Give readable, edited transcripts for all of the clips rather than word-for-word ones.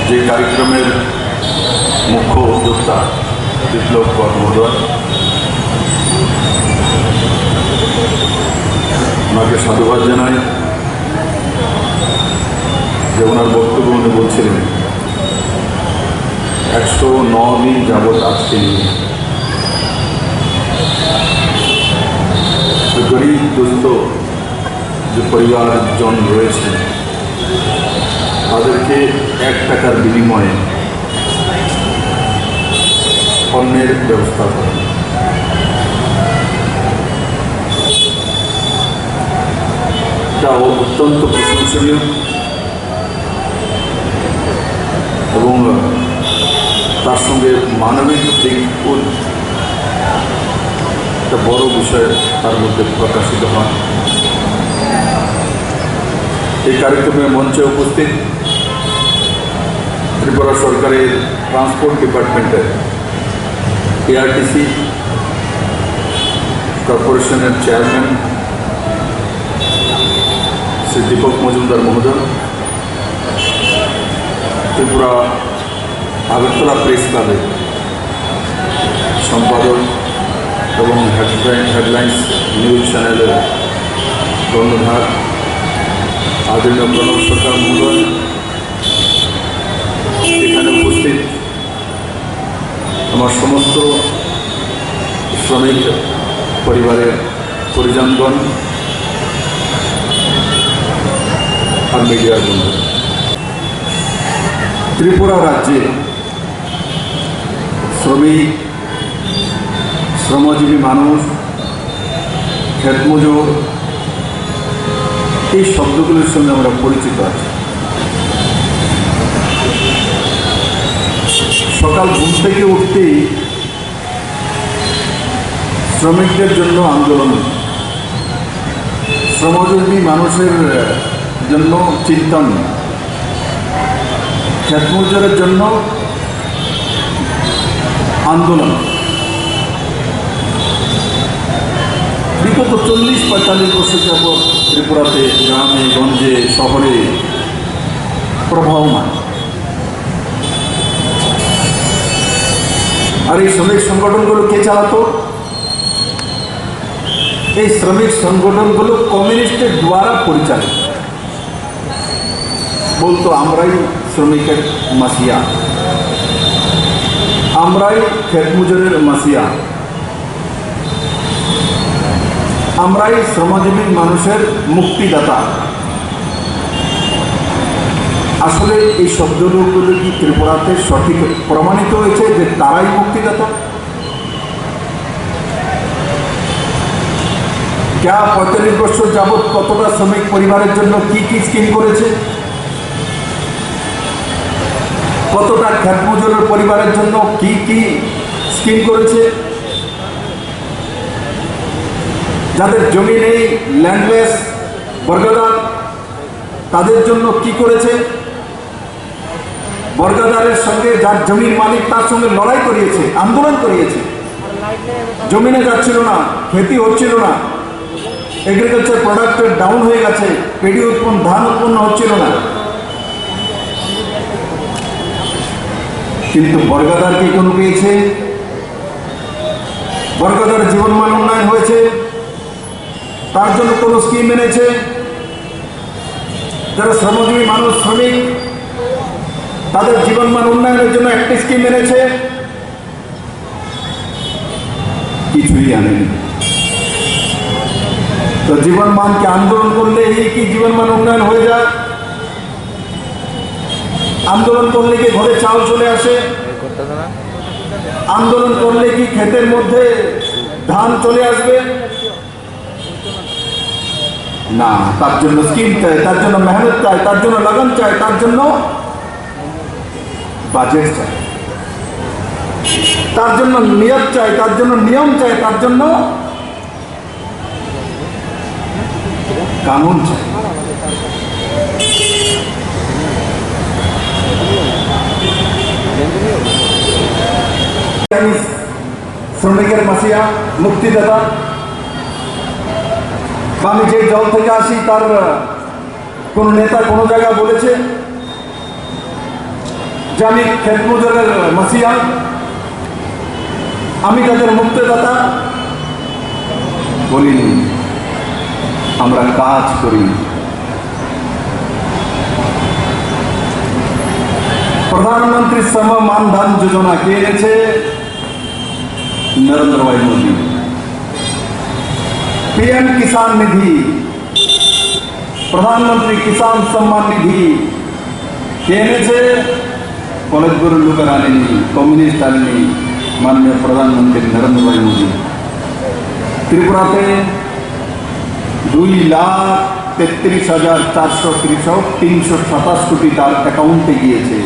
যে কার্যক্রমের মুখ্য উদ্যোক্তা বিপ্লব কর মহোদয়, ওনাকে সাধুবাদ জানাই যে ওনার বক্তব্য উনি বলছিলেন 109 দিন যাবৎ আজকে নিয়ে গরিব দুস্থ যে পরিবারজন রয়েছে তাদেরকে 1 টাকার বিনিময়ে অন্যের ব্যবস্থা করেন। এটা অত্যন্ত প্রশংসনীয় এবং তার সঙ্গে মানবিক দিক একটা বড় বিষয় তার মধ্যে প্রকাশিত হয়। এই কার্যক্রমে মঞ্চে উপস্থিত ত্রিপুরা সরকারের ট্রান্সপোর্ট ডিপার্টমেন্টের এআরটিসি কর্পোরেশনের চেয়ারম্যান শ্রী দীপক মজুমদার মহোদয়, ত্রিপুরা আগরতলা প্রেস ক্লাবের সম্পাদক এবং হেডলাইন্স নিউজ চ্যানেলের কর্ণধার আদরণীয় প্রণব সরকার মহোদয়, এখানে উপস্থিত আমার সমস্ত শ্রমিক পরিবারের পরিজনগণ আর মিডিয়ার বন্ধু, ত্রিপুরা রাজ্যে শ্রমিক, শ্রমজীবী মানুষ, ক্ষেতমজুর এই শব্দগুলোর সঙ্গে আমরা পরিচিত আছি। সকাল ঘুম থেকে উঠতেই শ্রমিকদের জন্য আন্দোলন, শ্রমজীবী মানুষের জন্য চিন্তন, ক্ষেতমজুরের জন্য আন্দোলন। বিগত 40-45 বছর যাবৎ ত্রিপুরাতে গ্রামে গঞ্জে শহরে প্রবাহমান। আর এই শ্রমিক সংগঠনগুলো কে চালাতো? এই শ্রমিক সংগঠনগুলো কমিউনিস্টের দ্বারা পরিচালিত। বলতো আমরাই শ্রমিকের মাসিয়া, আমরাই ক্ষেতমজুরের মাসিয়া, আমরাই শ্রমজীবী মানুষের মুক্তিদাতা। আসলে এই শব্দগুলো কি ত্রিপুরাতে সঠিক প্রমাণিত হয়েছে যে তারাই মুক্তিদাতা? 45 বছর যাবৎ কতটা শ্রমিক পরিবারের জন্য কি কি স্কিম করেছে, কতটা ক্ষেতমজুরের পরিবারের জন্য কি কি স্কিম করেছে, যাদের জমি নেই, ল্যান্ডলেস, বর্গদার, তাদের জন্য কি করেছে? বর্গদারের সঙ্গে যার জমির মালিক তার সঙ্গে লড়াই করিয়েছে, আন্দোলন করিয়েছে। জমিনে যাচ্ছিল না, খেতি হচ্ছিল না, এগ্রিকালচার প্রোডাক্টের ডাউন হয়ে গেছে, পেডি উৎপন্ন, ধান উৎপন্ন হচ্ছিল না। কিন্তু বর্গদার কি কোনো পেয়েছে? বর্গদারের জীবনমান উন্নয়ন হয়েছে, তার জন্য কোনো স্কিম এনেছে? যারা শ্রমজীবী মানুষ, শ্রমিক, তাদের জীবনমান উন্নয়নের জন্য একটি স্কিম এনেছে? কিছুই আনেনি। তো জীবনমানকে আন্দোলন করলে এই কি জীবনমান উন্নয়ন হয়ে যায়? আন্দোলন করলে কি ঘরে চাল চলে আসে? আন্দোলন করলে কি ক্ষেতের মধ্যে ধান চলে আসবে? না, তার জন্য স্কিম চাই, তার জন্য মেহনত চাই, তার জন্য লগন চাই, তার জন্য বাজেট চাই, তার জন্য নিয়ত চাই, তার জন্য নিয়ম চাই, তার জন্য কানুন চাই। শ্রমিকের মাসিয়া, মুক্তিদাতা। আমি যে দল থেকে আসি তার কোন নেতা কোন জায়গায় বলেছে যে আমি ক্ষেত মজুরের মাসিয়া, আমি তাদের মুক্তিদাতা বলিনি, আমরা কাজ করি। প্রধানমন্ত্রী সম্মান ধন যোজনা কে এনেছে? নরেন্দ্র ভাই মোদী। पीएम किसान निधि, प्रधानमंत्री किसान सम्मान निधि কে এনেছে? কলেজগুলোর লোকের আনেনি, কমিউনিস্ট আনেনি, মাননীয় প্রধানমন্ত্রী নরেন্দ্র ভাই মোদী। ত্রিপুরাতে 2,33,400 কৃষক 327 কোটি তার অ্যাকাউন্টে গিয়েছে,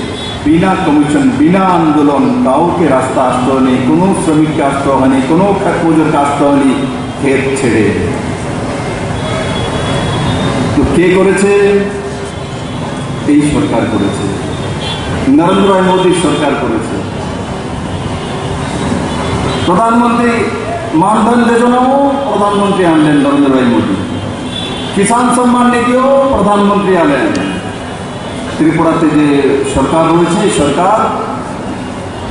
বিনা কমিশন, বিনা আন্দোলন, কাউকে রাস্তা আসতে হয়নি, কোনো শ্রমিককে আসতে হয়নি, কোনো খেত মজুরকে আসতে হয়নি, ক্ষেত ছেড়ে। তো কে করেছে? এই সরকার করেছে, নরেন্দ্র ভাই মোদীর সরকার করেছে। প্রধানমন্ত্রী মানধন যোজনাও প্রধানমন্ত্রী আনলেন নরেন্দ্র ভাই মোদী, কিষাণ সম্মান নিধিও প্রধানমন্ত্রী আনলেন। ত্রিপুরাতে যে সরকার রয়েছে, সরকার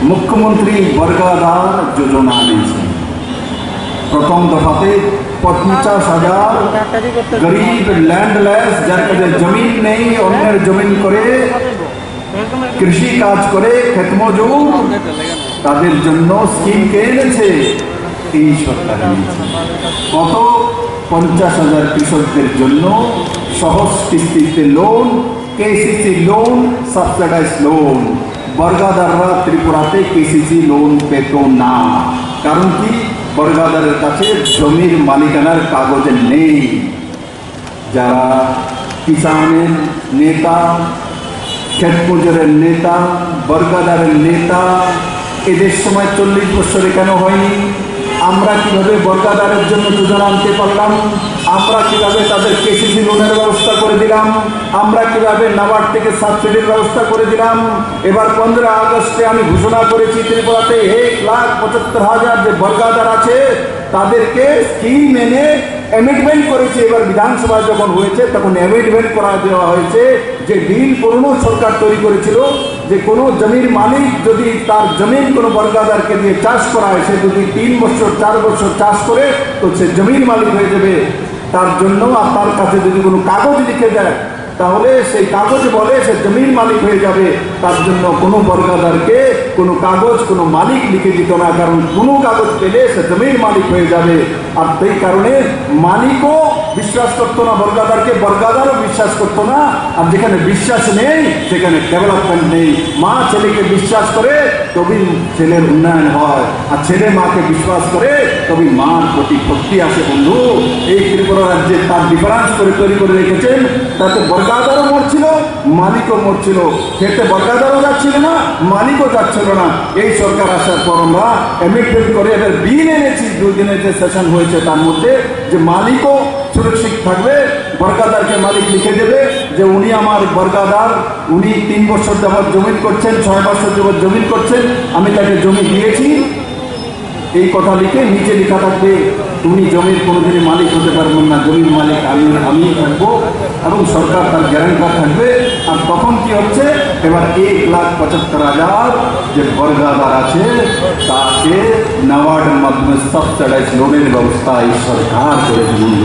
মুখ্যমন্ত্রী বর্গাধার যোজনা আনিয়েছে। প্রথম দফাতে 50,000 গরিব ল্যান্ডলেস, যার কাছে জমিন নেই, অন্যের জমিন করে কৃষি কাজ করে ক্ষেত মজুর, তাদের জন্য স্কিম কে এনেছে? এই সরকার এনেছে। কত? 50,000 কৃষকদের জন্য সহজ কিস্তিতে loan, KCC loan, subsidize loan. বর্গাদাররা ত্রিপুরাতে কেসিসি লোন পেত না, কারণ কি? বর্গাদারের কাছে জমির মালিকানার কাগজ নেই। যারা কিষানের নেতা, ক্ষেত মজুরের নেতা, বর্গাদারের নেতা, এদের সময় 40 বছরে কেন হয়নি? আমরা কিভাবে বর্গাদারের জন্য যোজনা আনতে পারলাম? আমরা কিভাবে তাদের কেসিসি লোনের ব্যবস্থা করে দিলাম? আমরা কিভাবে নাবার্ড থেকে সাবসিডির ব্যবস্থা করে দিলাম? এবার 15 আগস্টে আমি ঘোষণা করেছি ত্রিপুরাতে 1,75,000 যে বর্গাদার আছে তাদেরকে স্কিম এনে অ্যামেন্ডমেন্ট করেছে। এবার বিধানসভা যখন হয়েছে তখন অ্যামেন্ডমেন্ট করা দেওয়া হয়েছে যে বিল পুরনো সরকার তৈরি করেছিল যে কোনো জমির মালিক যদি তার জমিন কোনো বর্গাদারকে দিয়ে চাষ করায়, সে যদি 3 বছর 4 বছর চাষ করে তো সে জমির মালিক হয়ে যাবে। তার জন্য আর তার কাছে যদি কোনো কাগজ লিখে দেয় তাহলে সেই কাগজ বলে সে জমির মালিক হয়ে যাবে। তার জন্য কোনো বর্গাদারকে কোনো কাগজ কোনো মালিক লিখে দিত না, কারণ কোনো কাগজ পেলে সে জমির মালিক হয়ে যাবে। আর সেই কারণে মালিকও বিশ্বাস করতো না বর্গাদারকে, বর্গাদারও বিশ্বাস করতো না। আর যেখানে বিশ্বাস নেই সেখানে ডেভেলপমেন্ট নেই। মা ছেলেকে বিশ্বাস করে তবেই ছেলের উন্নয়ন হয়, আর ছেলে মাকে বিশ্বাস করে তবেই মার প্রতি ভক্তি আসে। বন্ধু, এই ত্রিপুরা রাজ্যে তার ডিফারেন্স করে তৈরি করে রেখেছেন। তাতে বর্গাদারও মরছিল, মালিকও মরছিল। খেতে বর্গাদারও যাচ্ছিল না, মালিকও যাচ্ছিল না। এই সরকার আসার পর আমরা অ্যামেন্ডমেন্ট করে এবার বিল এনেছি 2 দিনের যে সেশন হয়েছে তার মধ্যে, যে মালিকও সুরক্ষিত থাকবে। বর্গাদারকে মালিক লিখে দেবে যে উনি আমার বর্গাদার, উনি 3 বছর যাবৎ জমিন করছেন, 6 বছর যাবৎ জমিন করছেন, আমি তাকে জমি দিয়েছি, এই কথা লিখে নিচে লেখা থাকবে তুমি জমির কোনোদিনই মালিক হতে পারবেন না, জমির মালিক আমি থাকবো, এবং সরকার তার গ্যারান্টার থাকবে। আর তখন কি হচ্ছে? এবার 1,75,000 যে বর্গাদার আছে তাকে নাবার্ডের মাধ্যমে সাবসিডাইজ লোনের ব্যবস্থা এই সরকার করে দিল।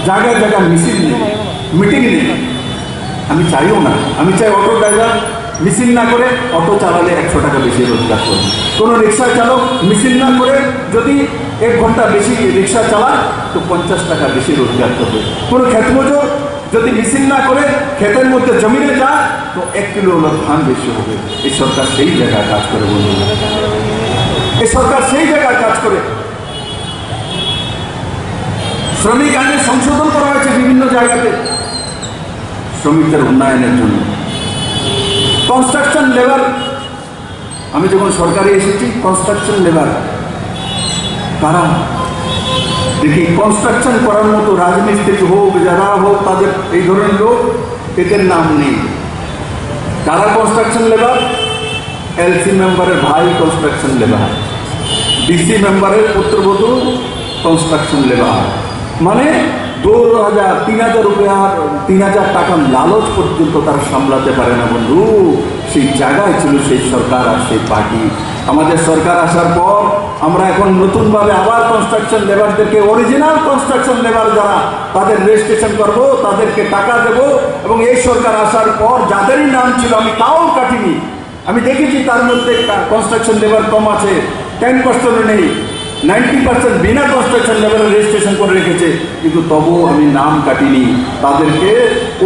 জায়গায় জায়গায় মিছিল নেই, মিটিং নেই। আমি চাইও না, আমি চাই অটো ড্রাইভার মিছিল না করে অটো চালালে 100 টাকা বেশি রোজগার করবে। কোনো রিক্সা চালক মিছিল না করে যদি 1 ঘন্টা বেশি রিক্সা চালায় তো 50 টাকা বেশি রোজগার করবে। কোনো ক্ষেত মজুর যদি মিছিল না করে ক্ষেতের মধ্যে জমিনে যায় তো 1 কিলো ধান বেশি হবে। এই সরকার সেই জায়গায় কাজ করে। বন্ধু, এই সরকার সেই জায়গায় কাজ করে। শ্রমিক আইনে সংশোধন করা হয়েছে বিভিন্ন জায়গাতে শ্রমিকদের উন্নয়নের জন্য। কনস্ট্রাকশন লেবার, আমি যখন সরকারে এসেছি কনস্ট্রাকশন লেবার কারা দেখি, কনস্ট্রাকশন করার মতো রাজমিস্ত্রি হোক যারা হোক তাদের এই ধরনের লোক এদের নাম নেই। কারা কনস্ট্রাকশন লেবার? এলসি মেম্বারের ভাই কনস্ট্রাকশন লেবার, ডিসি মেম্বারের পুত্রবধূ কনস্ট্রাকশন লেবার। মানে 2000 3000 রুপিয়ার 3000 টাকার লালচ পর্যন্ত তারা সামলাতে পারে না বন্ধু। সেই জায়গায় ছিল সেই সরকার আর সেই পার্টি। আমাদের সরকার আসার পর আমরা এখন নতুনভাবে আবার কনস্ট্রাকশন লেবারদেরকে, অরিজিনাল কনস্ট্রাকশন লেবার যারা, তাদের রেজিস্ট্রেশন করব, তাদেরকে টাকা দেব। এবং এই সরকার আসার পর যাদেরই নাম ছিল আমি তাও কাটিনি, আমি দেখেছি তার মধ্যে কনস্ট্রাকশন লেবার কম আছে, 10% নেই, 90% বিনা কনস্ট্রাকশন লেবারের রেজিস্ট্রেশন করে রেখেছে, কিন্তু তবুও আমি নাম কাটিনি। তাদেরকে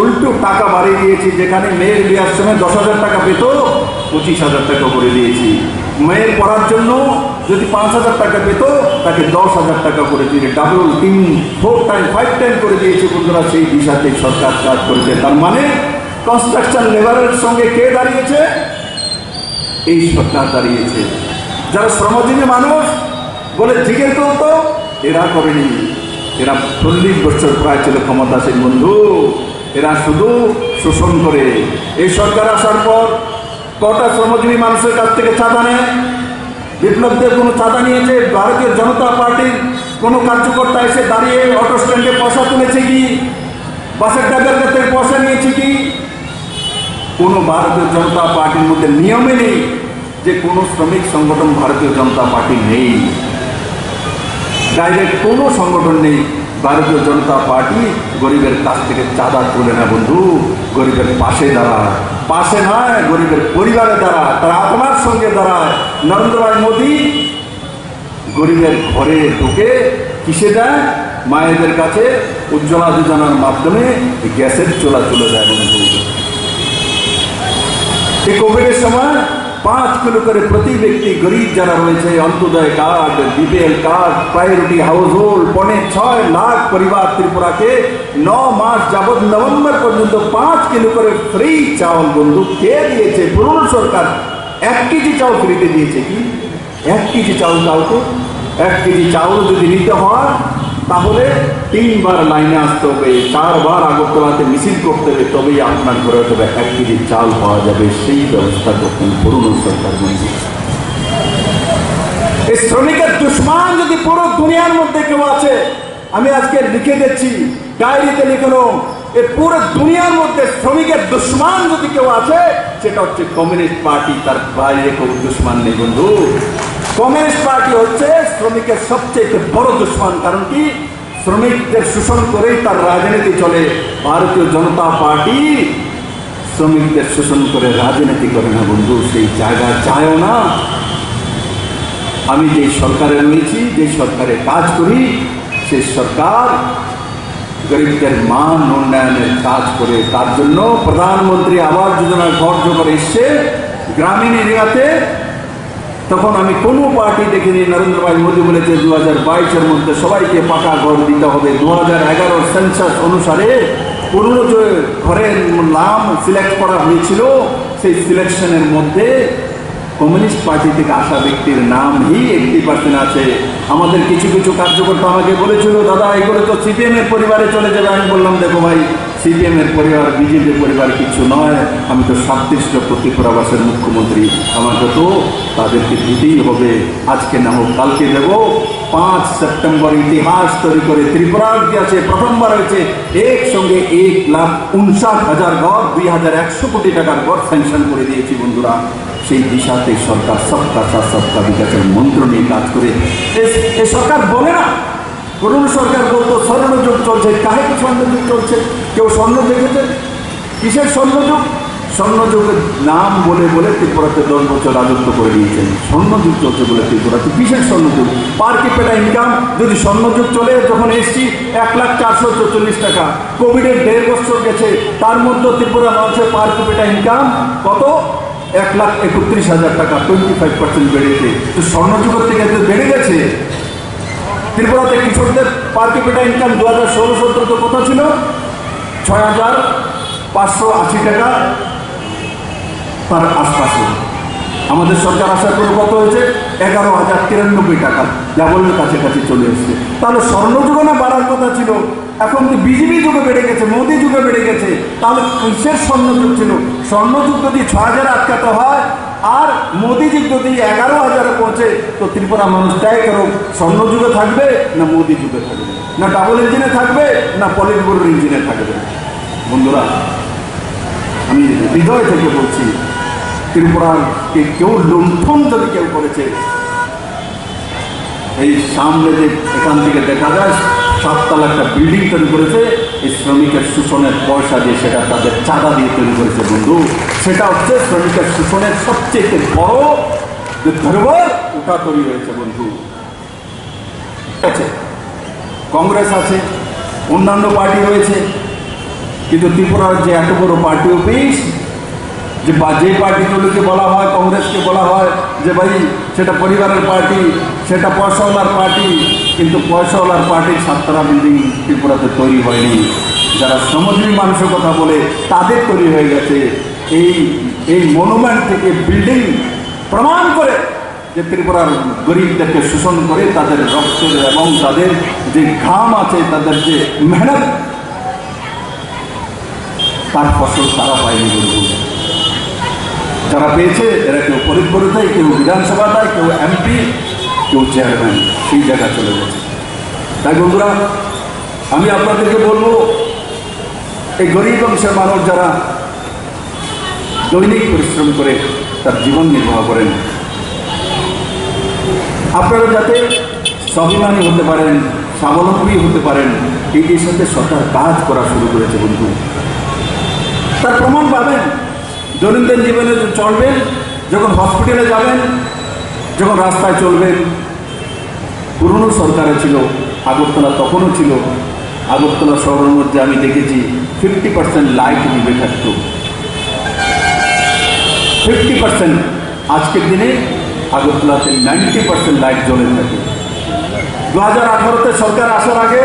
উল্টো টাকা বাড়িয়ে দিয়েছি। যেখানে মেয়ের বিয়ার সময় 10,000 টাকা পেত, 25,000 টাকা করে দিয়েছি। মেয়ের পড়ার জন্য যদি 5,000 টাকা পেত, তাকে 10,000 টাকা করে দিয়ে ডাবল 3, 4 টাইম 5 টাইম করে দিয়েছে বন্ধুরা। সেই দিশাতে সরকার কাজ করেছে। তার মানে কনস্ট্রাকশন লেবারের সঙ্গে কে দাঁড়িয়েছে? এই সরকার দাঁড়িয়েছে। যারা শ্রমজীবী মানুষ বলে জিজ্ঞেস করতো, এরা করেনি। এরা 40 বছর প্রায় ছিল ক্ষমতাসীন বন্ধু। এরা শুধু শোষণ করে। এই সরকার আসার পর কটা শ্রমজীবী মানুষের কাছ থেকে চাঁদা নেয়? বিপ্লবদের কোনো চাঁদা নিয়েছে? ভারতীয় জনতা পার্টির কোনো কার্যকর্তা এসে দাঁড়িয়ে অটো স্ট্যান্ডে পয়সা তুলেছে কি? বাসের ড্রাইভার কাছ থেকে পয়সা নিয়েছে কি? কোনো ভারতীয় জনতা পার্টির মধ্যে নিয়মে নেই যে কোনো শ্রমিক সংগঠন ভারতীয় জনতা পার্টি নেই। ডাইরেক্ট কোনো সংগঠন নেই। ভারতীয় জনতা পার্টি গরিবের কাছ থেকে চাঁদা তুলে না বন্ধু, গরিবের পাশে দাঁড়ায়। পাশে নয়, গরিবের পরিবারে দাঁড়ায়, তার আত্মার সঙ্গে দাঁড়ায়। নরেন্দ্র ভাই মোদী গরিবের ঘরে ঢুকে কিসে দেয়? মায়েদের কাছে উজ্জ্বলা যোজনার মাধ্যমে গ্যাসের চোলা তুলে দেয় বন্ধু। এই কোভিডের সময় 5 কিলো করে প্রতি ব্যক্তি গরিব যারা রয়েছে, Antyodaya card, BPL card, priority household, 6.5 lakh পরিবার ত্রিপুরাকে 9 মাস যাবৎ নভেম্বর পর্যন্ত 5 কিলো করে ফ্রি চাউল বন্ধু কে দিয়েছে? পুরনো সরকার। 1 কেজি চাউল ফ্রিতে দিয়েছে কি? 1 কেজি চাউল কাউকে 1 কেজি চাউল যদি নিতে হয় তাহলে 3 বার লাইনে আসতে হবে, 4 বার আগরতলাতে মিছিল করতে হবে, তবেই আপনার ঘরে তবে 1 কেজি চাল পাওয়া যাবে। সেই ব্যবস্থা করতেন পুরনো সরকার বন্ধু। এই শ্রমিকের দুশ্মন যদি পুরো দুনিয়ার মধ্যে কেউ আছে, আমি আজকে লিখে দিচ্ছি, ডায়েরিতে লিখলো, এই পুরো দুনিয়ার মধ্যে শ্রমিকের দুশ্মন যদি কেউ আছে, সেটা হচ্ছে কমিউনিস্ট পার্টি। তার বাইরে কেউ দুশ্মন নেই বন্ধু। কমিউনিস্ট পার্টি হচ্ছে শ্রমিকের সবচেয়ে বড় দুশ্মন। কারণ কি? শ্রমিকদের শোষণ করেই তার রাজনীতি চলে। ভারতীয় জনতা পার্টি শ্রমিকদের শোষণ করে রাজনীতি করে না বন্ধু, সেই জায়গা চায়ও না। আমি যে সরকারে রয়েছি, যে সরকারে কাজ করি, সেই সরকার গরিবদের মান উন্নয়নের কাজ করে। তার জন্য প্রধানমন্ত্রী আবাস যোজনার ঘর যখন এসছে গ্রামীণ এরিয়াতে, তখন আমি কোনো পার্টি দেখিনি। নরেন্দ্র ভাই মোদী বলেছে 2022-এর মধ্যে সবাইকে পাকা ঘর দিতে হবে। 2011 সেন্সাস অনুসারে পুরনো যে ঘরের নাম সিলেক্ট করা হয়েছিল, সেই সিলেকশনের মধ্যে কমিউনিস্ট পার্টি থেকে আসা ব্যক্তির নামই 80% আছে। আমাদের কিছু কিছু কার্যকর্তা আমাকে বলেছিল, দাদা এগুলো তো সিপিএম এর পরিবারে চলে যাবে। আমি বললাম, দেখো ভাই, সিপিএম এর পরিবার বিজেপি পরিবার কিছু নয়। আমি তো 37 ত্রিপুরাবাসের মুখ্যমন্ত্রী, আমাকে তো তাদেরকে দিতেই হবে। আজকে না হোক কালকে দেব। 5 সেপ্টেম্বর ইতিহাস তৈরি করে ত্রিপুরার কাছে প্রথমবার হয়েছে একসঙ্গে 1,59,000 ঘর, 2,100 কোটি টাকার ঘর স্যাংশন করে দিয়েছি বন্ধুরা। সেই দিশাতে সরকার সবকা সাথ সবকা বিকাশের মন্ত্র নিয়ে কাজ করে। এই সরকার বলে না, পুরনো সরকার বলতো স্বর্ণযুগ চলছে। কাহে কি স্বর্ণযুগ চলছে? কেউ স্বর্ণ দেখেছে? কিসের স্বর্ণযুগ? স্বর্ণযুগের নাম বলে বলে ত্রিপুরাতে 10 বছর রাজত্ব করে দিয়েছেন। স্বর্ণযুগ চলছে বলে ত্রিপুরাতে কিসের স্বর্ণযুগ? পার ক্যাপিটা ইনকাম যদি স্বর্ণযুগ চলে, যখন এসছি 1,04,44 টাকা, কোভিডের 1.5 বছর গেছে, তার মধ্যে ত্রিপুরা মানুষের পার ক্যাপিটা ইনকাম কত? 1,31,000 টাকা, 25% বেড়েছে। তো স্বর্ণযুগের থেকে বেড়ে গেছে। ত্রিপুরাতে কৃষকদের পার ক্যাপিটা ইনকাম 2016-17 কত ছিল? 6,580 টাকা তার আশপাশে। আমাদের সরকার আসার পর কত হয়েছে? 11,093 টাকা, ডাবলের কাছাকাছি চলে এসছে। তাহলে স্বর্ণযুগে না বাড়ার কথা ছিল, এখন তো বিজেপি যুগে বেড়ে গেছে, মোদী যুগে বেড়ে গেছে। তাহলে কিসের স্বর্ণযুগ ছিল? স্বর্ণযুগ যদি 6,000 আটকাতে হয়, আর মোদিজি যদি 11,000 পৌঁছে তো ত্রিপুরা মানুষ ট্যাগ করুক, স্বর্ণ যুগে থাকবে না মোদি যুগে থাকবে, না ডাবল ইঞ্জিনে থাকবে না পলিট ব্যুরোর ইঞ্জিনে থাকবে। বন্ধুরা, আমি হৃদয় থেকে বলছি, ত্রিপুরাকে কেউ লুণ্ঠন যদি কেউ করেছে, এই সামনে যে এখান থেকে দেখা যায় 7 তলা একটা বিল্ডিং তৈরি করেছে, এই শ্রমিকের শোষণের পয়সা দিয়ে, সেটা তাদের চাঁদা দিয়ে তৈরি করেছে বন্ধু। সেটা হচ্ছে শ্রমিকের শোষণের সবচেয়ে বড় যে ধরবার, ওটা তৈরি হয়েছে বন্ধু। আছে কংগ্রেস আছে, অন্যান্য পার্টি রয়েছে, কিন্তু ত্রিপুরার যে এত বড় পার্টি অফিস, যে পার্টিগুলোকে বলা হয়, কংগ্রেসকে বলা হয় যে ভাই সেটা পরিবারের পার্টি, সেটা পয়সাওয়ালার পার্টি, কিন্তু পয়সাওয়ালার পার্টির 7 তলা বিল্ডিং ত্রিপুরাতে তৈরি হয়নি। যারা শ্রমজীবী মানুষের কথা বলে তাদের তৈরি হয়ে গেছে। এই মনুমেন্ট থেকে বিল্ডিং প্রমাণ করে যে ত্রিপুরার গরিবদেরকে শোষণ করে, তাদের রক্তের এবং তাদের যে ঘাম আছে, তাদের যে মেহনত, তার ফসল তারা পায়নি বন্ধু। যারা পেয়েছে এরা কেউ পরিবর্তন দেয়, কেউ বিধানসভা দেয়, কেউ এমপি, কেউ চেয়ারম্যান, সেই জায়গা চলে গেছে। তাই বন্ধুরা, আমি আপনাদেরকে বলবো, এই গরিব অংশের মানুষ যারা দৈনিক পরিশ্রম করে তার জীবন নির্বাহ করেন, আপনারা যাতে স্বাভিমানী হতে পারেন, স্বাবলম্বী হতে পারেন, এই সাথে সরকার কাজ করা শুরু করেছে বন্ধু। তার প্রমাণ পাবেন দৈনন্দিন জীবনে চলবেন, যখন হসপিটালে যাবেন, যখন রাস্তায় চলবেন। পুরনো সরকারে ছিল, আগরতলা তখনও ছিল, আগরতলা শহরের মধ্যে আমি দেখেছি 50% লাইট নিভে থাকত, 50%। আজকের দিনে আগরতলাতে 90% লাইট জ্বলে থাকে। 2018-তে সরকার আসার আগে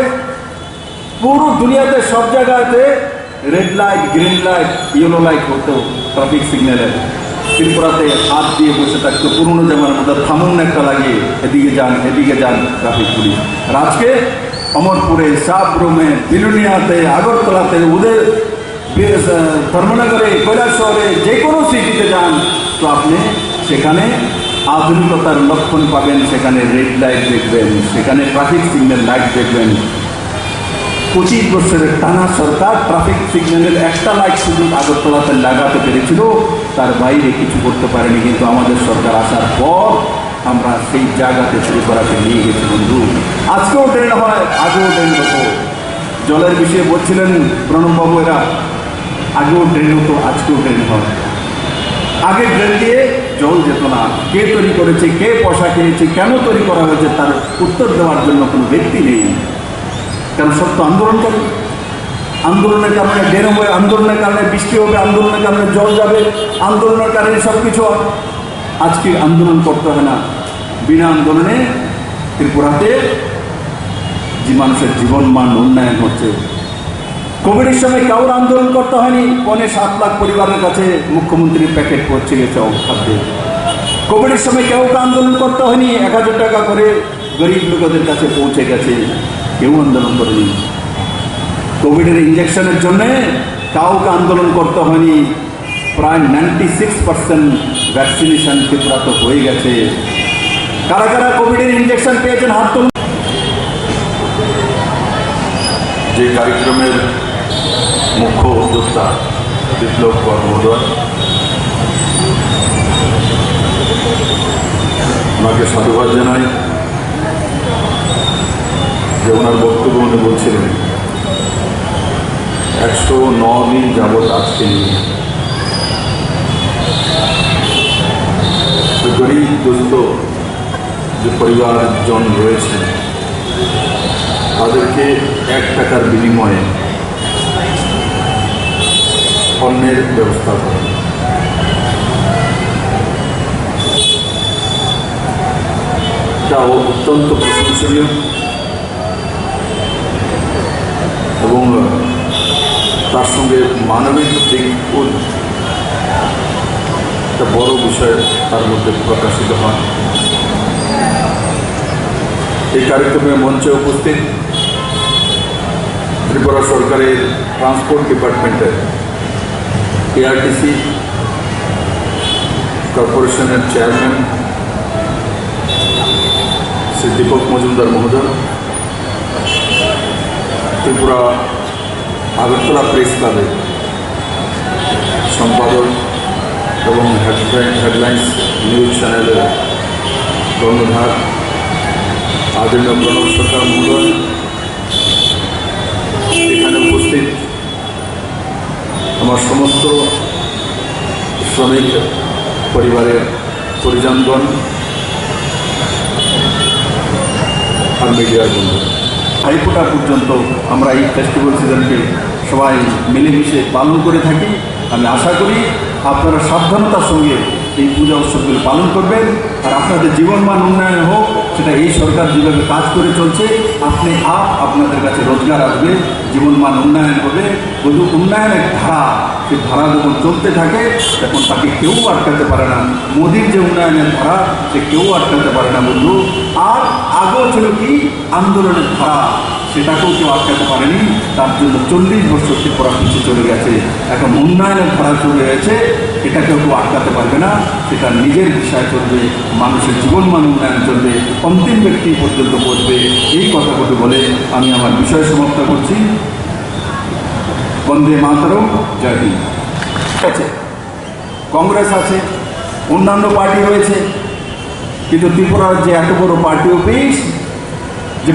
পুরো দুনিয়াতে সব জায়গাতে red light, green light, yellow light হতো ট্রাফিক সিগন্যালের। ত্রিপুরাতে হাত দিয়ে বসে থাকতো পুরনো জামানার মধ্যে, থামুন একটা লাগিয়ে, এদিকে যান, এদিকে যান, ট্রাফিক পুলিশ। আর আজকে অমরপুরে, সাবরুমে, বিলুনিয়াতে, আগরতলাতে, ধর্মনগরে, কৈলাসহরে, যে কোনো সিটিতে যান তো আপনি সেখানে আধুনিকতার লক্ষণ পাবেন। সেখানে রেড লাইট দেখবেন, সেখানে ট্রাফিক সিগন্যাল লাইট দেখবেন। 25 বছরের টানা সরকার ট্রাফিক সিগন্যালের একটা লাইট শুধু আগরতলাতে লাগাতে পেরেছিল, তার বাইরে কিছু করতে পারেনি। কিন্তু আমাদের সরকার আসার পর আমরা সেই জায়গাতে ত্রিপুরাকে নিয়ে গেছি বন্ধু। আজকেও ট্রেন হয়, আগেও ট্রেন হতো। জলের বিষয়ে বলছিলেন প্রণববাবু, এরা আগেও ট্রেন হতো, আজকেও ট্রেন হয়। আগে ট্রেন দিয়ে জল যেত না। কে তৈরি করেছে, কে পয়সা কিনেছে, কেন তৈরি করা হয়েছে, তার উত্তর দেওয়ার জন্য কোনো ব্যক্তি নেই। কারণ সব তো আন্দোলনকারী। আন্দোলনের কারণে ড্রেন হবে, আন্দোলনের কারণে বৃষ্টি হবে, আন্দোলনের কারণে জল যাবে, আন্দোলনের কারণে সব কিছু হয়। আজকে আন্দোলন করতে হয় না। বিনা আন্দোলনে ত্রিপুরাতে যে মানুষের জীবন মান উন্নয়ন হচ্ছে। কোভিডের সময় কাউর আন্দোলন করতে হয়নি। 7 লাখ পরিবারের কাছে মুখ্যমন্ত্রীর প্যাকেট পৌঁছে গেছে খাদ্যে। কোভিডের সময় কাউকে আন্দোলন করতে হয়নি, 1000 টাকা করে গরিব লোকদের কাছে পৌঁছে গেছে, কেউ আন্দোলন করেনি। কোভিডের ইঞ্জেকশনের জন্যে কাউকে আন্দোলন করতে হয়নি। প্রায় 96% ভ্যাকসিনেশন ত্রিপুরাতে হয়ে গেছে। কারা কারা কোভিডের ইঞ্জেকশন পেয়েছেন হাত তুলুন। যে কার্যক্রমের মুখ্য উদ্যোক্তা বিপ্লব কর্মোদয়, ওনাকে সাধুবাদ জানাই যে ওনার বক্তব্য উনি বলছিলেন 109 দিন যাবৎ আজকে নিয়ে গরিব দুস্থ যে পরিবারজন রয়েছে তাদেরকে 1 টাকার বিনিময়ে অন্যের ব্যবস্থা করেন। এটা অত্যন্ত প্রশংসনীয় এবং তার সঙ্গে মানবিক দিক একটা বড় বিষয় তার মধ্যে প্রকাশিত হয়। এই কার্যক্রমে মঞ্চে উপস্থিত ত্রিপুরা সরকারের ট্রান্সপোর্ট ডিপার্টমেন্টের ARTC কর্পোরেশনের চেয়ারম্যান শ্রী দীপক মজুমদার মহোদয়, ত্রিপুরা আগরতলা প্রেস ক্লাবের সম্পাদক এবং হেডলাইন্স নিউজ চ্যানেলের কর্ণধার আদরণীয় প্রণব সরকার মহোদয়, এখানে উপস্থিত আমার সমস্ত শ্রমিক পরিবারের পরিজনগণ আর মিডিয়ার বন্ধু, ভাইফোঁটা পর্যন্ত আমরা এই ফেস্টিভ্যাল সিজনকে সবাই মিলেমিশে পালন করে থাকি। আমি আশা করি আপনারা সাবধানতার সঙ্গে এই পূজা উৎসবগুলো পালন করবেন, আর আপনাদের জীবনমান উন্নয়ন হোক, সেটা এই সরকার যেভাবে কাজ করে চলছে, আপনাদের কাছে রোজগার আসবে, জীবনমান উন্নয়ন হবে। শুধু উন্নয়নের ধারা, সেই ধারা যখন চলতে থাকে তখন তাকে কেউ আটকাতে পারে না। মোদির যে উন্নয়নের ধারা, সে কেউ আটকাতে পারে না বন্ধু। আর আগেও ছিল কি আন্দোলনের ধারা, সেটাকেও কেউ আটকাতে পারেনি। তার জন্য 40 বছর ত্রিপুরা পিছিয়ে চলে গেছে। এখন উন্নয়নের ধারা চলে গেছে, এটাকেও কেউ আটকাতে পারবে না। সেটা নিজের বিষয় চলবে, মানুষের জীবনমান উন্নয়ন চলবে, অন্তিম ব্যক্তি পর্যন্ত পড়বে। এই কথাগুলো বলে আমি আমার বিষয় সমাপ্ত করছি। বন্দে মাতরম, জয় হিন্দ। ঠিক আছে, কংগ্রেস আছে, অন্যান্য পার্টি রয়েছে, কিন্তু ত্রিপুরার যে এত বড় পার্টি অফিস, যে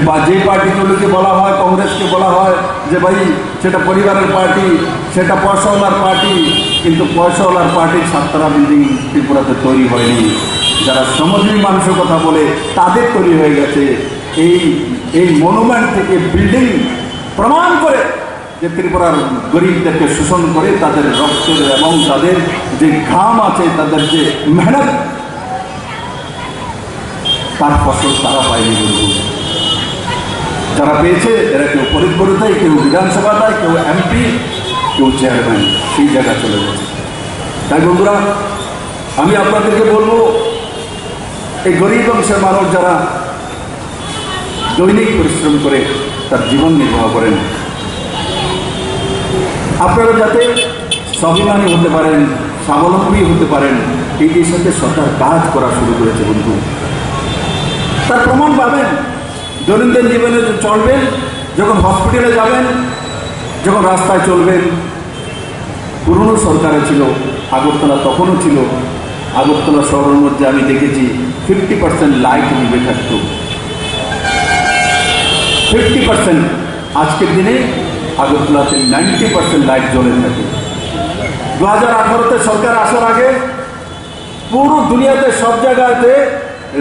পার্টিগুলোকে বলা হয়, কংগ্রেসকে বলা হয় যে ভাই সেটা পরিবারের পার্টি, সেটা পয়সাওয়ালার পার্টি, কিন্তু পয়সাওয়ালার পার্টির 7তলা বিল্ডিং ত্রিপুরাতে তৈরি হয়নি। যারা শ্রমজীবী মানুষের কথা বলে তাদের তৈরি হয়ে গেছে। এই মনুমেন্ট থেকে বিল্ডিং প্রমাণ করে যে ত্রিপুরার গরিবদেরকে শোষণ করে, তাদের রক্তের এবং তাদের যে ঘাম আছে, তাদের যে মেহনত, তার ফসল তারা পায়নি বন্ধু। যারা পেয়েছে এরা কেউ পরিবর্তে, কেউ বিধানসভা দেয়, কেউ এমপি, কেউ চেয়ারম্যান, সেই জায়গায় চলে গেছে। তাই বন্ধুরা, আমি আপনাদেরকে বলবো, এই গরিব অংশের মানুষ যারা দৈনিক পরিশ্রম করে তার জীবন নির্বাহ করেন, আপনারা যাতে স্বাভিমানী হতে পারেন, স্বাবলম্বী হতে পারেন, এই দেশে সরকার কাজ করা শুরু করেছে বন্ধু। তার প্রমাণ পাবেন দৈনন্দিন জীবনে চলবেন, যখন হসপিটালে যাবেন, যখন রাস্তায় চলবেন। পুরনো সরকারে ছিল, আগরতলা তখনও ছিল, আগরতলা শহরের মধ্যে আমি দেখেছি 50% লাইট নিভে থাকতো। 50%, আজকের দিনে আগরতলাতে 90% লাইট জ্বলে থাকে। 2018-তে সরকার আসার আগে পুরো দুনিয়াতে সব জায়গাতে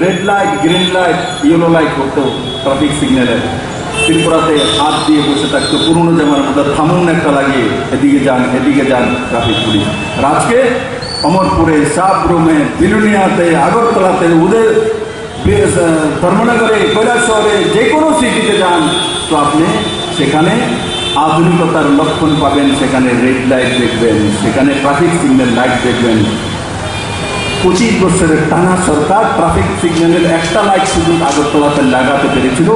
red light, green light, yellow light হতো ট্রাফিক সিগন্যালের। ত্রিপুরাতে হাত দিয়ে বসে থাকতো পুরনো জামার মধ্যে, থামুন একটা লাগিয়ে, এদিকে যান ট্রাফিক পুলিশ। আর আজকে অমরপুরে, সাবরুমে, বিলুনিয়াতে, আগরতলাতে, ধর্মনগরে, কৈলাসহরে, যে কোনো সিটিতে যান তো আপনি সেখানে আধুনিকতার লক্ষণ পাবেন। সেখানে রেড লাইট দেখবেন, সেখানে ট্রাফিক সিগন্যাল লাইট দেখবেন। 25 বছরের টানা সরকার ট্রাফিক সিগন্যালের একটা লাইট শুধু আগরতলাতে লাগাতে পেরেছিল,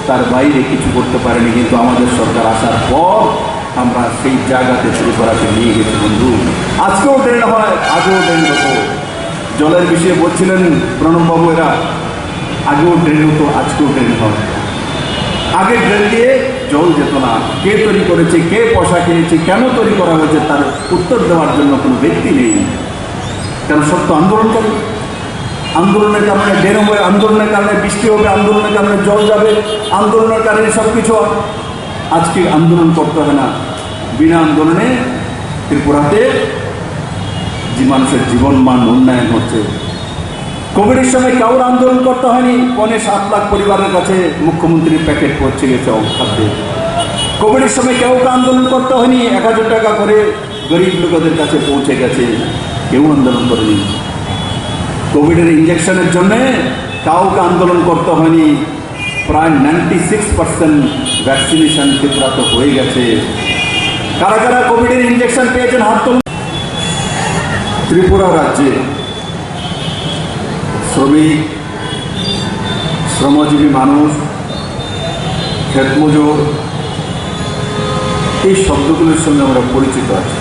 তার বাইরে কিছু করতে পারেনি। কিন্তু আমাদের সরকার আসার পর আমরা সেই জায়গাতে ত্রিপুরাকে নিয়ে গেছি বন্ধু। আজকেও ট্রেন হয়, আগেও ট্রেন হতো। জলের বিষয়ে বলছিলেন প্রণববাবু, এরা আগেও ট্রেন হতো, আজকেও ট্রেন হয়। আগে ট্রেন দিয়ে জল যেত না। কে তৈরি করেছে, কে পয়সা খেয়েছে, কেন তৈরি করা হয়েছে, তার উত্তর দেওয়ার জন্য কোনো ব্যক্তি নেই। কেন সত্য আন্দোলনকারী, আন্দোলনের কারণে ডেরো হয়ে, আন্দোলনের কারণে বৃষ্টি হবে, আন্দোলনের কারণে জল যাবে, আন্দোলনের কারণে সব কিছু। আজকে আন্দোলন করতে হবে না। বিনা আন্দোলনে ত্রিপুরাতে যে মানুষের জীবনমান উন্নয়ন হচ্ছে। কোভিডের সময় কাউর আন্দোলন করতে হয়নি, 7 লাখ পরিবারের কাছে মুখ্যমন্ত্রীর প্যাকেট পৌঁছে গেছে খাদ্যে। কোভিডের সময় কাউকে আন্দোলন করতে হয়নি, 1000 টাকা করে গরিব লোকেদের কাছে পৌঁছে গেছে, কেউ আন্দোলন করেনি। কোভিডের ইঞ্জেকশনের জন্য কাউকে আন্দোলন করতে হয়নি। প্রায় 96% ভ্যাকসিনেশন ত্রিপুরাতে হয়ে গেছে। কারা কারা কোভিডের ইঞ্জেকশন পেয়েছেন হাত তুলুন। ত্রিপুরা রাজ্যে শ্রমিক, শ্রমজীবী মানুষ, ক্ষেতমজুর, এই শব্দগুলোর সঙ্গে আমরা পরিচিত আছি।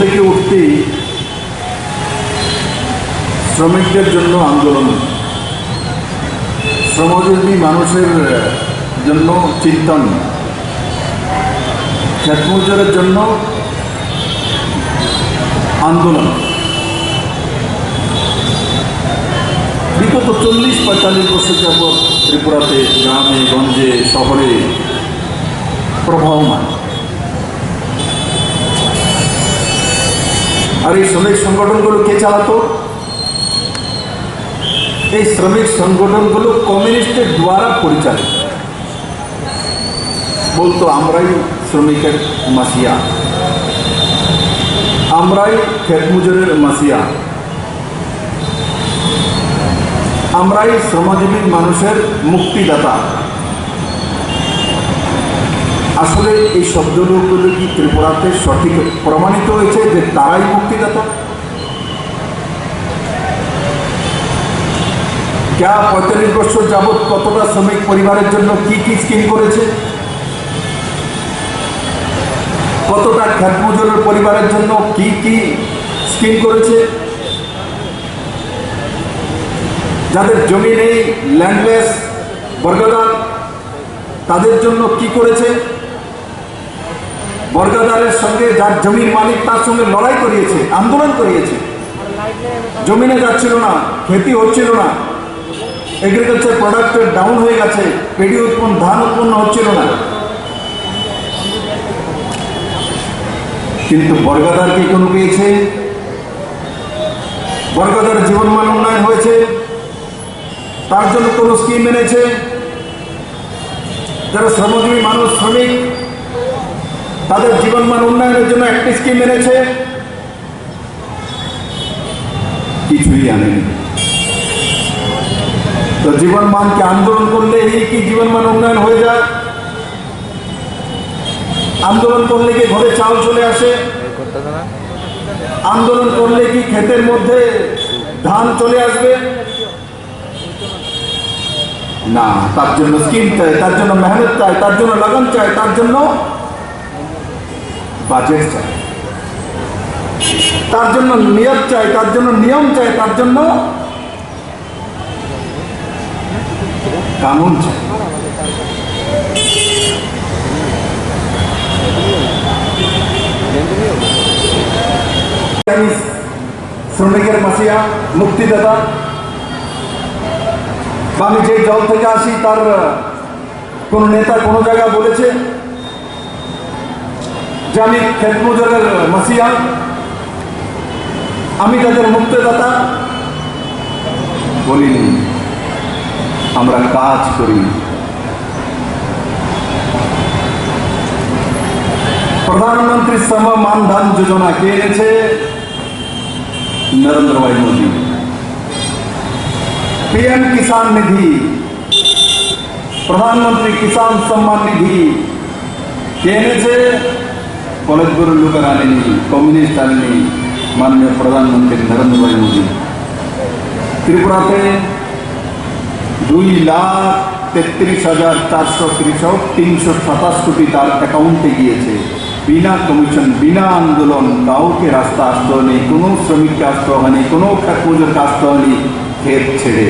থেকে উঠতেই শ্রমিকদের জন্য আন্দোলন, শ্রমজীবী মানুষের জন্য চিন্তন, ক্ষেতমজুরের জন্য আন্দোলন। বিগত 40-45 বছর যাবৎ ত্রিপুরাতে গ্রামে গঞ্জে শহরে প্রবাহমান। আর এই শ্রমিক সংগঠনগুলো কে চালাতো? এই শ্রমিক সংগঠনগুলো কমিউনিস্টের দ্বারা পরিচালিত। বলতো আমরাই শ্রমিকের মাসিয়া, আমরাই ক্ষেতমজুরের মাসিয়া, আমরাই শ্রমজীবী মানুষের মুক্তিদাতা। আসলে এই শব্দগুলো কি ত্রিপুরাতে সঠিক প্রমাণিত হয়েছে যে তারাই মুক্তিদাতা? যা 45 বছর যাবৎ কতটা শ্রমিক পরিবারের জন্য কি কি স্কিম করেছে, কতটা ক্ষেতমজুরের পরিবারের জন্য কি কি স্কিম করেছে, যাদের জমি নেই, ল্যান্ডলেস, বর্গাদার, তাদের জন্য কি করেছে? বর্গাদারের সঙ্গে যার জমির মালিক তার সঙ্গে লড়াই করিয়েছে, আন্দোলন করিয়েছে। জমিনে যাচ্ছিল না, খেতি হচ্ছিল না, এগ্রিকালচার প্রোডাক্টের ডাউন হয়ে গেছে, পেডি উৎপন্ন, ধান উৎপন্ন হচ্ছিল না। কিন্তু বর্গাদার কি কোনো পেয়েছে? বর্গাদার জীবনমান উন্নয়ন হয়েছে, তার জন্য কোনো স্কিম এনেছে? যারা শ্রমজীবী মানুষ, শ্রমিক, তাদের জীবনমান উন্নয়নের জন্য একটি স্কিম এনেছে? কিছুই আনেনি। তো জীবনমানকে আন্দোলন করলে এই কি জীবনমান উন্নয়ন হয়ে যায়? আন্দোলন করলে কি ঘরে চাল চলে আসে? আন্দোলন করলে কি ক্ষেতের মধ্যে ধান চলে আসবে? না, তার জন্য স্কিম চাই, তার জন্য মেহনত চাই, তার জন্য লগন চাই, তার জন্য বাজেট চাই, তার জন্য নিয়ত চাই, তার জন্য নিয়ম চাই, তার জন্য কানুন চাই। শ্রমিকের মাসিয়া, মুক্তিদাতা। আমি যে দল থেকে আসি তার কোন নেতা কোন জায়গা বলেছে যে আমি ক্ষেতমজুরের মাসিয়া, আমি তাদের মুক্তিদাতা? বলিনি। আমরা কাজ করি। প্রধানমন্ত্রী শ্রম মানধন যোজনা কে এনেছে? नरेंद्र भाई मोदी। पीएम किसान निधि, प्रधानमंत्री किसान सम्मान निधि কে এনেছে? কলেজগুলোর লোকের আনেনি, কমিউনিস্ট আনেনি, মাননীয় প্রধানমন্ত্রী নরেন্দ্র ভাই মোদী। ত্রিপুরাতে 2,33,400 327 কোটি তার অ্যাকাউন্টে গিয়েছে। বিনা কমিশন, বিনা আন্দোলন, কাউকে রাস্তা আসতে হয়নি, কোনো শ্রমিককে আসতে হয়নি, কোনো ক্ষেতমজুরকে আসতে হয়নি ক্ষেত ছেড়ে।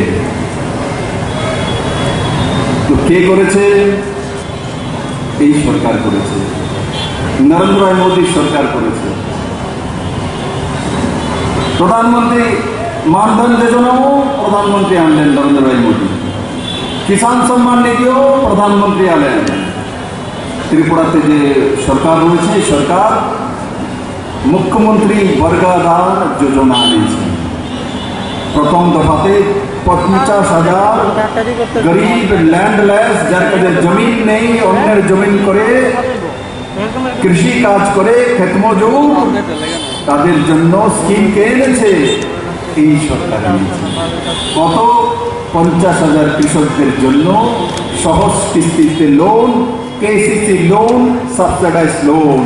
তো কে করেছে? এই সরকার করেছে, নরেন্দ্র ভাই মোদী সরকার করেছে। প্রধানমন্ত্রী মানধন যোজনাও প্রধানমন্ত্রী আনলেন নরেন্দ্র ভাই মোদী। কিষাণ সম্মান নিধিও প্রধানমন্ত্রী আনলেন। ত্রিপুরাতে যে সরকার রয়েছে, সরকার মুখ্যমন্ত্রী বর্গাধার যোজনা আনিয়েছে। প্রথম দফাতে 50,000 গরিব ল্যান্ডলেস, যার কাছে জমিন নেই, অন্যের জমিন করে কৃষি কাজ করে ক্ষেতমজুর, তাদের জন্য স্কিম কে এনেছে? এই সরকার এনেছে। কত? 50,000 কৃষকদের জন্য সহজ কিস্তিতে loan, KCC loan, subsidize loan.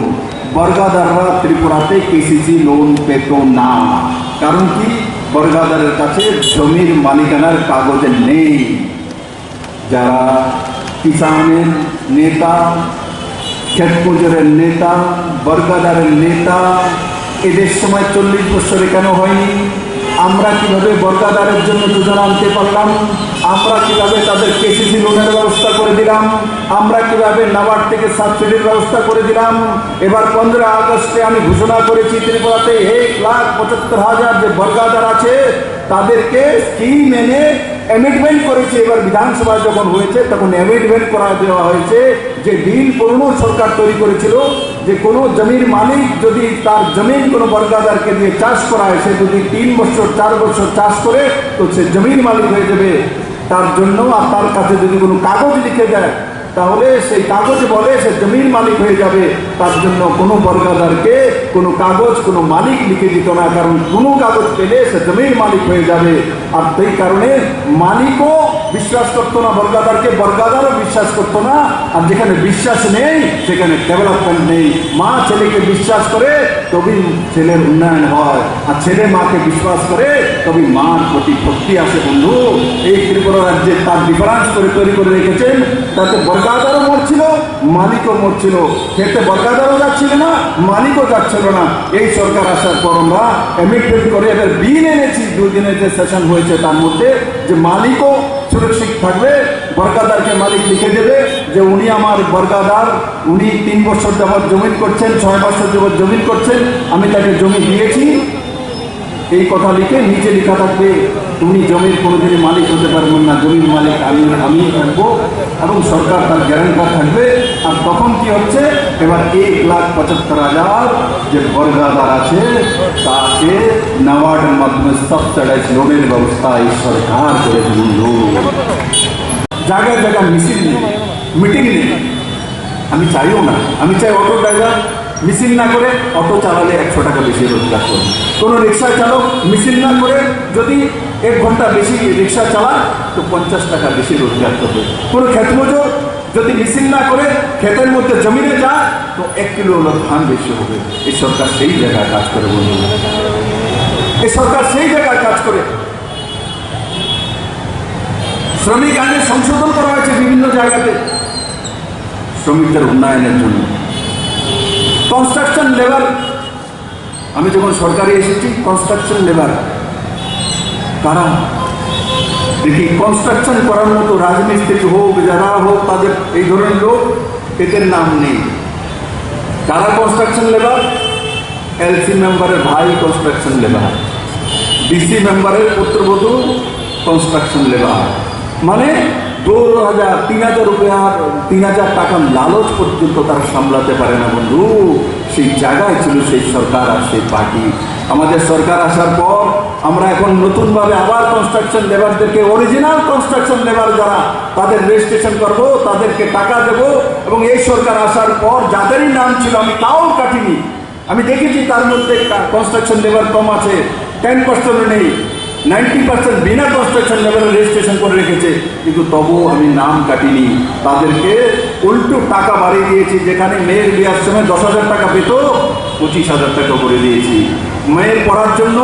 বর্গাদাররা ত্রিপুরাতে কেসিসি লোন পেত না। কারণ কি? বর্গাদারের কাছে জমির মালিকানার কাগজ নেই। যারা কিষানের নেতা, ক্ষেতমজুরের নেতা, বর্গাদারের নেতা, এদের সময় 40 বছরে কেন হয়নি? আমরা কিভাবে বর্গাদারের জন্য যোজনা আনতে পারলাম? আমরা কিভাবে তাদের কেসিসি লোনের ব্যবস্থা করে দিলাম? আমরা কিভাবে নাবার্ড থেকে সাবসিডির ব্যবস্থা করে দিলাম? এবার 15 আগস্টে আমি ঘোষণা করেছি ত্রিপুরাতে 1,75,000 যে বর্গাদার আছে তাদেরকে স্কিম এনে অ্যামেন্ডমেন্ট করেছে। এবার বিধানসভায় যখন হয়েছে তখন অ্যামেন্ডমেন্ট করা দেওয়া হয়েছে যে বিল পুরনো সরকার তৈরি করেছিল যে কোনো জমির মালিক যদি তার জমিন কোনো বর্গাদারকে দিয়ে চাষ করায়, সে যদি 3 বছর 4 বছর চাষ করে তো সে জমির মালিক হয়ে যাবে। তার জন্য আর তার কাছে যদি কোনো কাগজ লিখে দেয় তাহলে সেই কাগজ বলে সে জমির মালিক হয়ে যাবে। তার জন্য কোনো বর্গাদারকে কোনো কাগজ কোনো মালিক লিখে দিত না, কারণ কোনো কাগজ পেলে সে জমির মালিক হয়ে যাবে। আর সেই কারণে মালিকও বিশ্বাস করতো না বর্গাদারকে, বর্গাদারও বিশ্বাস করতো না। আর যেখানে বিশ্বাস নেই সেখানে ডেভেলপমেন্ট নেই। মা ছেলেকে বিশ্বাস করে তবেই ছেলের উন্নয়ন হয়, আর ছেলে মাকে বিশ্বাস করে তবেই মার প্রতি ভক্তি আসে। বন্ধু, এই ত্রিপুরা রাজ্যে তার ডিফারেন্স করে তৈরি করে রেখেছেন। তাতে বর্গাদারও মরছিল, মালিকও মরছিল। খেতে বর্গাদারও যাচ্ছিল না, মালিকও যাচ্ছিল না। এই সরকার আসার পর আমরা অ্যামেন্ডমেন্ট করে এবার বিল এনেছি 2 দিনের যে সেশন হয়েছে তার মধ্যে, যে মালিকও সুরক্ষিত থাকবে। বর্গাদারকে মালিক লিখে দেবে যে উনি আমার বর্গাদার, উনি 3 বছর যাবৎ জমিন করছেন, 6 বছর যাবৎ জমিন করছেন, আমি তাকে জমি দিয়েছি। এই কথা লিখে নিচে লেখা থাকবে তুমি জমির কোনোদিনই মালিক হতে পারবেন না, জমির মালিক আমি থাকবো, এবং সরকার তার গ্যারান্টার থাকবে। আর তখন কি হচ্ছে, এবার 1,75,000 যে বর্গাদার আছে তাকে নাবার্ডের মাধ্যমে সাবসিডাইজ লোনের ব্যবস্থা এই সরকার করে দিল। জায়গায় জায়গায় মিছিল নেই, মিটিং নেই। আমি চাইও না, আমি চাই অটো ড্রাইভার মিছিল না করে অটো চালালে 100 টাকা বেশি রোজগার করবে। কোনো রিক্সা চালক মিছিল না করে যদি 1 ঘন্টা বেশি রিক্সা চালায় তো 50 টাকা বেশি রোজগার করবে। কোনো ক্ষেত মজুর যদি মিছিল না করে ক্ষেতের মধ্যে জমিনে যায় তো 1 কিলো ধান বেশি হবে। এই সরকার সেই জায়গায় কাজ করে। বন্ধু, এই সরকার সেই জায়গায় কাজ করে। শ্রমিক আইনে সংশোধন করা হয়েছে বিভিন্ন জায়গাতে শ্রমিকদের উন্নয়নের জন্য। কনস্ট্রাকশন লেবার, আমি যখন সরকারে এসেছি কনস্ট্রাকশন লেবার কারা দেখি, কনস্ট্রাকশন করার মতো রাজমিস্ত্রি হোক যারা হোক তাদের এই ধরনের লোক এদের নাম নেই। কারা কনস্ট্রাকশন লেবার? এলসি মেম্বারের ভাই কনস্ট্রাকশন লেবার, ডিসি মেম্বারের পুত্রবধূ কনস্ট্রাকশন লেবার। মানে 2,000 3,000 রুপিয়া 3,000 টাকা লালচ পর্যন্ত তারা সামলাতে পারে না। বন্ধু, সেই জায়গায় ছিল সেই সরকার আর সেই পার্টি। আমাদের সরকার আসার পর আমরা এখন নতুনভাবে আবার কনস্ট্রাকশন লেবারদেরকে, অরিজিনাল কনস্ট্রাকশন লেবার যারা তাদের রেজিস্ট্রেশন করবো, তাদেরকে টাকা দেবো। এবং এই সরকার আসার পর যাদেরই নাম ছিল আমি তাও কাটিনি। আমি দেখেছি তার মধ্যে কনস্ট্রাকশন লেবার কম আছে, 10% নেই, 90% বিনা কনস্ট্রাকশন লেবারের রেজিস্ট্রেশন করে রেখেছে, কিন্তু তবুও আমি নাম কাটিনি। তাদেরকে উল্টো টাকা বাড়িয়ে দিয়েছি। যেখানে মেয়ের বিয়ার সময় 10,000 টাকা পেত 25,000 টাকা করে দিয়েছি। মেয়ের পড়ার জন্য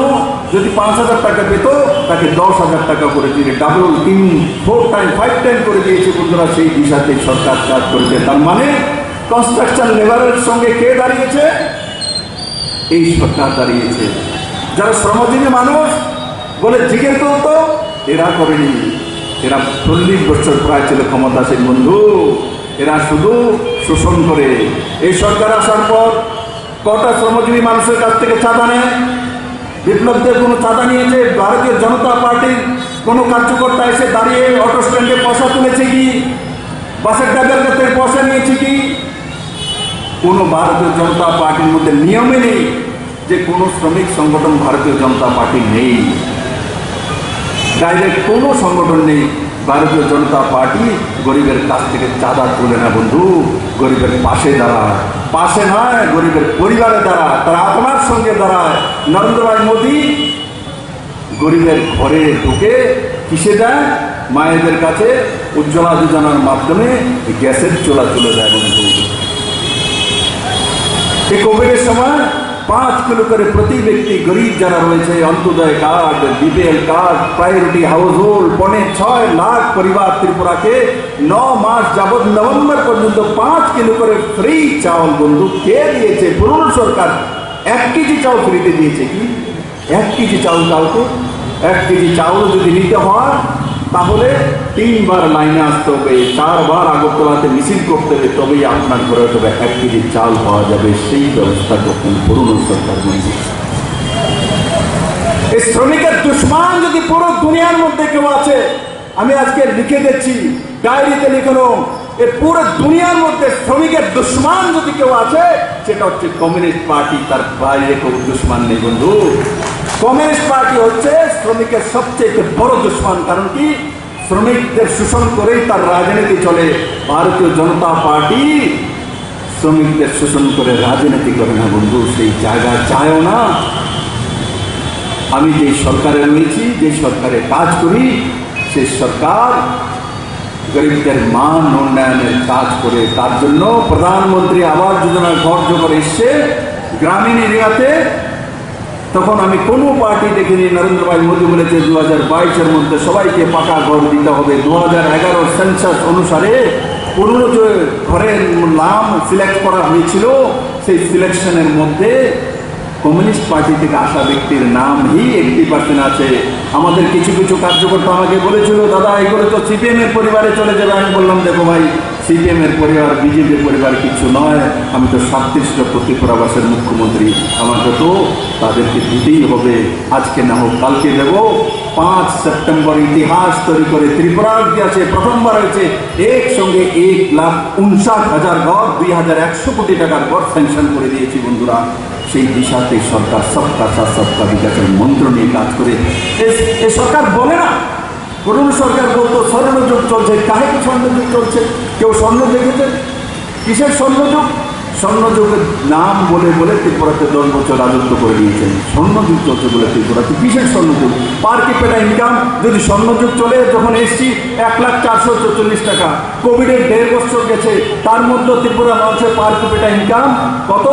যদি 5,000 টাকা পেত তাকে 10,000 টাকা করে দিয়ে ডাবল 3, 4 টাইম 5 টাইম করে দিয়েছে। বন্ধুরা, সেই দিশাতে সরকার কাজ করেছে। তার মানে কনস্ট্রাকশন লেবারের সঙ্গে কে দাঁড়িয়েছে? এই সরকার দাঁড়িয়েছে। যারা শ্রমজীবী মানুষ বলে জিজ্ঞেস করতো, এরা করেনি। এরা 40 বছর প্রায় ছিল ক্ষমতাসীন। বন্ধু, এরা শুধু শোষণ করে। এই সরকার আসার পর কটা শ্রমজীবী মানুষের কাছ থেকে চাঁদা নেয়? বিপ্লবদের কোনো চাঁদা নিয়েছে? ভারতীয় জনতা পার্টির কোনো কার্যকর্তা এসে দাঁড়িয়ে অটো স্ট্যান্ডে পয়সা তুলেছে কি? বাসের ড্রাইভার কাছে পয়সা নিয়েছে কি? কোনো ভারতীয় জনতা পার্টির মধ্যে নিয়মে নেই যে কোনো শ্রমিক সংগঠন ভারতীয় জনতা পার্টি নেই। ডাইরেক্ট কোনো সংগঠন নেই। ভারতীয় জনতা পার্টি গরিবের কাছ থেকে চাঁদা তুলে না। বন্ধু, গরিবের পাশে দাঁড়ায়, পাশে নয় গরিবের পরিবারে দাঁড়ায়, তারা আপনার সঙ্গে দাঁড়ায়। নরেন্দ্র ভাই মোদী গরিবের ঘরে ঢুকে কিসে দেয়? মায়েদের কাছে উজ্জ্বলা যোজনার মাধ্যমে গ্যাসের চোলা তুলে দেয়। বন্ধু, এই কোভিডের সময় 5 কিলো করে প্রতি ব্যক্তি গরিব যারা রয়েছে, Antyodaya card, BPL card, priority household, 6.5 lakh পরিবার ত্রিপুরাকে 9 মাস যাবৎ নভেম্বর পর্যন্ত 5 কিলো করে ফ্রি চাউল। বন্ধু, কে দিয়েছে? পুরনো সরকার 1 কেজি চাউল ফ্রিতে দিয়েছে কি? 1 কেজি চাউল কাউকে 1 কেজি চাউল যদি নিতে হয় তাহলে 3 বার লাইনে আসতে হবে, 4 বার আগরতলাতে মিছিল করতে হবে, তবেই আপনার ঘরে তবে 1 কেজি চাল পাওয়া যাবে। সেই ব্যবস্থা যখন পুরনো সরকার নিয়েছে। এই শ্রমিকের দুশ্মন যদি পুরো দুনিয়ার মধ্যে কেউ আছে, আমি আজকে লিখে দিচ্ছি, ডায়েরিতে লিখলো, এই পুরো দুনিয়ার মধ্যে শ্রমিকের দুশ্মন যদি কেউ আছে সেটা হচ্ছে কমিউনিস্ট পার্টি। তার বাইরে কোনো দুশ্মন নেই বন্ধু। কমিউনিস্ট পার্টি হচ্ছে শ্রমিকের সবচেয়ে বড় দুশ্মন। কারণ কি? শ্রমিকদের শোষণ করেই তার রাজনীতি চলে। ভারতীয় জনতা পার্টি শ্রমিকদের শোষণ করে রাজনীতি করে না বন্ধু, সেই জায়গা চায়ও না। আমি যে সরকারে রয়েছি, যে সরকারে কাজ করি, সেই সরকার গরিবদের মান উন্নয়নের কাজ করে। তার জন্য প্রধানমন্ত্রী আবাস যোজনার ঘর যখন এসছে গ্রামীণ এরিয়াতে, তখন আমি কোনো পার্টি দেখিনি। নরেন্দ্র ভাই মোদী বলেছে 2022-এর মধ্যে সবাইকে পাকা ঘর দিতে হবে। 2011 সেন্সাস অনুসারে পুরনো যে ঘরের নাম সিলেক্ট করা হয়েছিল, সেই সিলেকশনের মধ্যে কমিউনিস্ট পার্টি থেকে আসা ব্যক্তির নামই 80% আছে। আমাদের কিছু কিছু কার্যকর্তা আমাকে বলেছিল, দাদা এগুলো তো সিপিএম এর পরিবারে চলে যাবে। আমি বললাম, দেখো ভাই, সিপিএম এর পরিবার বিজেপির পরিবার কিছু নয়। আমি তো 37 লক্ষ ত্রিপুরাবাসের মুখ্যমন্ত্রী, আমাকে তো তাদেরকে দিতেই হবে। আজকে না হোক কালকে দেব। 5 সেপ্টেম্বর ইতিহাস তৈরি করে ত্রিপুরার ইতিহাসে প্রথমবার হয়েছে একসঙ্গে 1,59,000 ঘর, 2,100 কোটি টাকার ঘর স্যাংশন করে দিয়েছি বন্ধুরা। সেই দিশাতে সরকার সবকা সাথ সবকা বিকাশের মন্ত্র নিয়ে কাজ করে। এই সরকার বলে না, পুরনো সরকার বলতো স্বর্ণযুগ চলছে। কাহে কি স্বর্ণযুগ চলছে? কেউ স্বর্ণ দেখেছে? কিসের স্বর্ণযুগ? স্বর্ণযুগের নাম বলে বলে ত্রিপুরাতে 10 বছর রাজত্ব করে দিয়েছেন। স্বর্ণযুগ চলছে বলে ত্রিপুরাতে কিসের স্বর্ণযুগ? পার ক্যাপিটা ইনকাম যদি স্বর্ণযুগ চলে, যখন এসছি 1,04,44 টাকা, কোভিডের 1.5 বছর গেছে, তার মধ্যে ত্রিপুরা মানুষের পার ক্যাপিটা ইনকাম কত?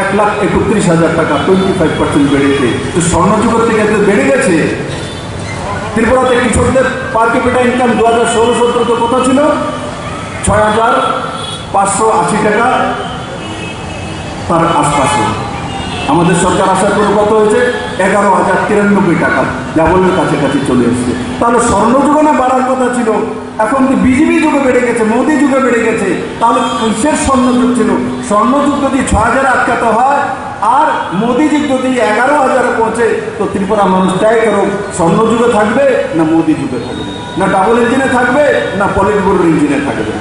1,31,000 টাকা, 25% বেড়েছে। তো স্বর্ণযুগের থেকে তো বেড়ে গেছে। ত্রিপুরাতে কৃষকদের পার ক্যাপিটা ইনকাম 2016-17 কত ছিল? 6,580 টাকা, তার আশপাশে। আমাদের সরকার আসার পরে কত হয়েছে? 11,093 টাকা, লেভেলের কাছাকাছি চলে এসছে। তাহলে স্বর্ণযুগে না বাড়ার কথা ছিল, এখন তো বিজেপি যুগে বেড়ে গেছে, মোদী যুগে বেড়ে গেছে। তাহলে কিসের স্বর্ণযুগ ছিল? স্বর্ণযুগ যদি 6,000 আটকাতে হয় আর মোদী যুগ যদি 11,000-এ পৌঁছে, তো ত্রিপুরা মানুষ তাই করো, স্বর্ণযুগে থাকবে না মোদী যুগে থাকবে, না ডাবল ইঞ্জিনে থাকবে না পলিট ব্যুরোর ইঞ্জিনে থাকবে?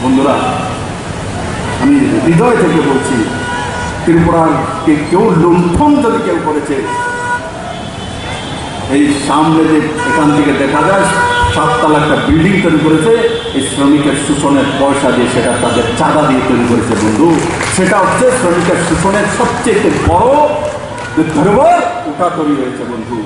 বন্ধুরা, আমি হৃদয় থেকে বলছি, ত্রিপুরাকে কেউ লুণ্ঠন যদি কেউ করেছে, এই সামনে যে এখান থেকে দেখা যায় 7 তলা একটা বিল্ডিং তৈরি করেছে, এই শ্রমিকের শোষণের পয়সা দিয়ে, সেটা তাদের চাঁদা দিয়ে তৈরি করেছে বন্ধু। সেটা হচ্ছে শ্রমিকের শোষণের সবচেয়ে বড় যে ধরবর, ওটা তৈরি হয়েছে বন্ধু।